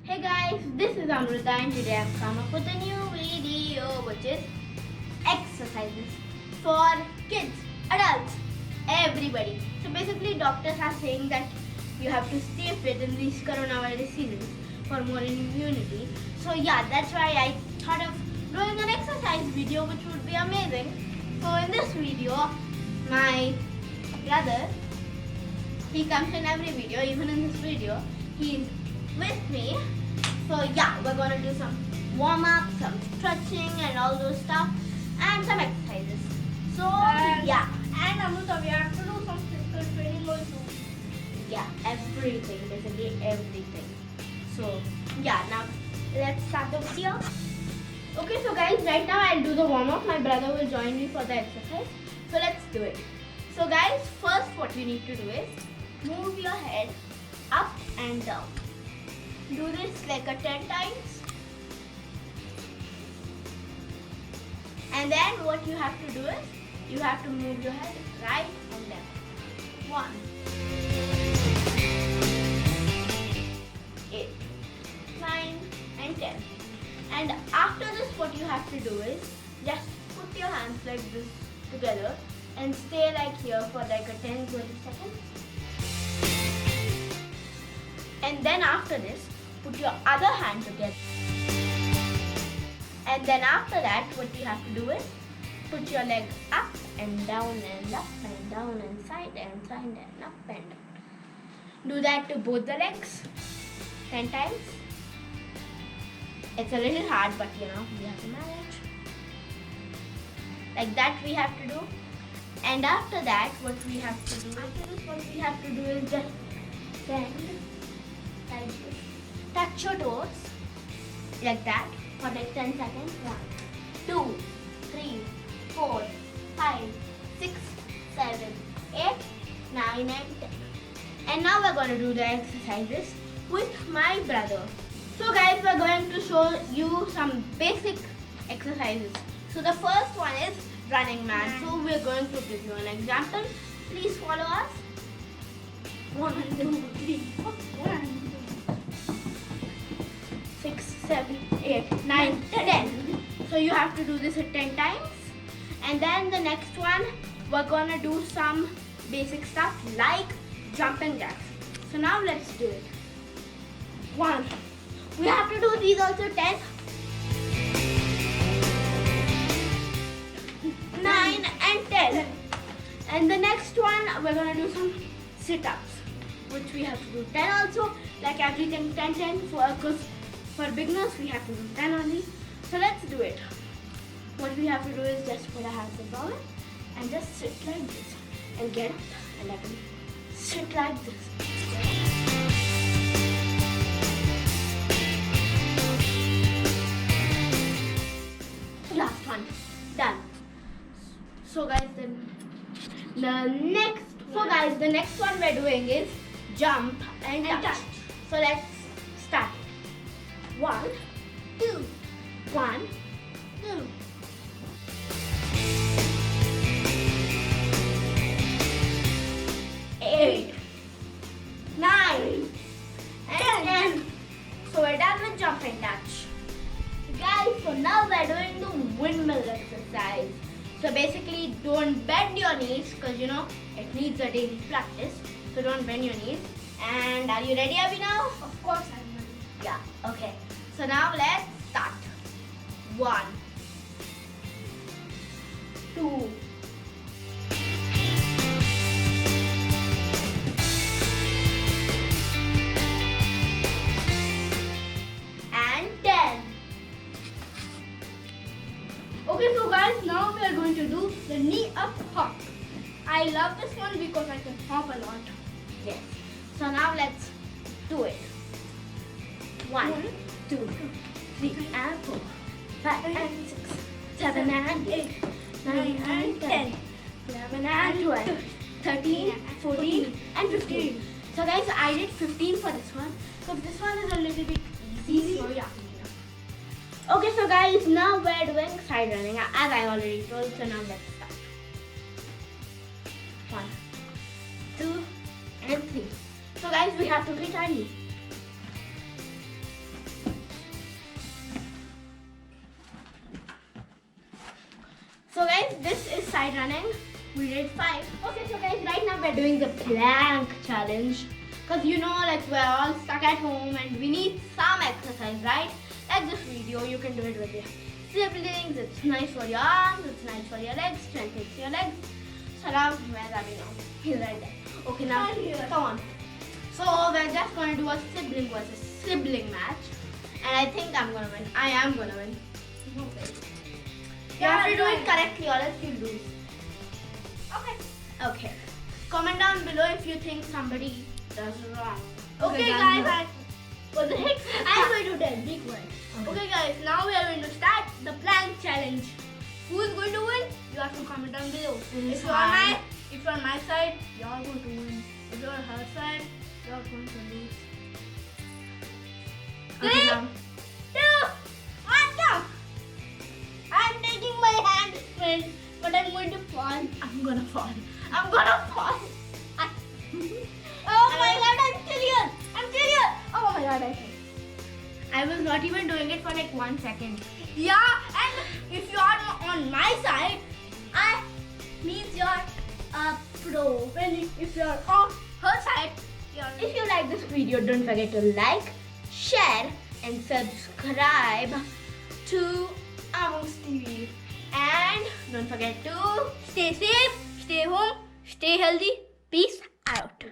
Hey guys, this is Amrita and today I've come up with a new video which is exercises for kids, adults, everybody. So basically doctors are saying that you have to stay fit in these coronavirus seasons for more immunity. So yeah, that's why I thought of doing an exercise video which would be amazing. So in this video, my brother, he comes in every video, even in this video, he's with me. So yeah, we're gonna do some warm-up, some stretching and all those stuff and some exercises. So yeah. And Amrita, we have to do some physical training also. Yeah, everything, basically everything. So yeah, now let's start the video. Okay, so guys, right now I'll do the warm-up. My brother will join me for the exercise. So let's do it. So guys, first what you need to do is move your head up and down. Do this like a 10 times. And then what you have to do is you have to move your head right and left. 1, 8, 9 and 10. And after this what you have to do is just put your hands like this together and stay like here for like a 10-20 seconds. And then after this, put your other hand together. And then after that, what you have to do is put your leg up and down and up and down and side and up and down. Do that to both the legs 10 times. It's a little hard, but you know, we have to manage. Like that we have to do. And after that, what we have to do, is just bend like this. Touch your toes like that for like 10 seconds. 1, 2, 3, 4, 5, 6, 7, 8, 9 and 10. And now we're going to do the exercises with my brother. So guys, we're going to show you some basic exercises. So the first one is running man. So we're going to give you an example. Please follow us. 1, 2, 3, 4, 1, 6, 7, 8, 9, 10. So you have to do this 10 times. And then the next one, we're gonna do some basic stuff like jumping jacks. So now let's do it. 1. We have to do these also 10. 9 and 10. And the next one, we're gonna do some sit-ups, which we have to do 10 also. Like everything 10, 10 because for beginners, we have to do 10 only. So let's do it. What we have to do is just put our hands above it and just sit like this. And get up and again sit like this. Last one. Done. So guys, the next one we're doing is jump and touch. So let's start. 1, 2, 1, 2. Eight, 9, and 10. So we're done with jump and touch. Guys, so now we're doing the windmill exercise. So basically, don't bend your knees because you know it needs a daily practice. So don't bend your knees. And are you ready, Abhinav? Of course I'm ready. Yeah, okay. So now let's start. 1, 2, and 10. Okay, so guys, now we are going to do the knee up hop. I love this one because I can hop a lot. Yes. So now let's do it. 1, 2, 3 and 4, 5 and 6, 7 and 8, 9 and 10, 11 and 12, 13, 14 and 15. So guys, I did 15 for this one. So this one is a little bit easy. So yeah. Okay, so guys, now we're doing side running as I already told. So now let's start. 1, 2 and 3. So guys, we have to hit our knee. So guys, this is side running. We did 5. Okay, so guys, right now we're doing the plank challenge. Because you know, like we're all stuck at home and we need some exercise, right? Like this video, you can do it with your siblings. It's nice for your arms, it's nice for your legs, strengthens your legs. Salam, where's Abhi now? He's right there. Okay, now come on. So we're just gonna do a sibling versus sibling match. And I think I'm gonna win. I am gonna win. Okay. You have to do it correctly or else you lose. Okay. Okay. Comment down below if you think somebody does wrong. Okay, guys. What the heck? I'm going to tell. Big one. Okay, guys. Now we are going to start the plank challenge. Who is going to win? You have to comment down below. If you're on my side, you're going to win. If you're on her side, you're going to lose. Okay, 3, now. 2, 1, go! I'm taking my hand, friend, but I'm going to fall. I'm gonna fall. I'm gonna fall. Oh my god, I'm still here. I'm still here. Oh my god, I think. I was not even doing it for like 1 second. Yeah, and if you are on my side, I means you're a pro. When if you're on her side, you're. If you like this video, don't forget to like, share, and subscribe to Ammu's TV. And don't forget to Stay safe, stay home, stay healthy. Peace out.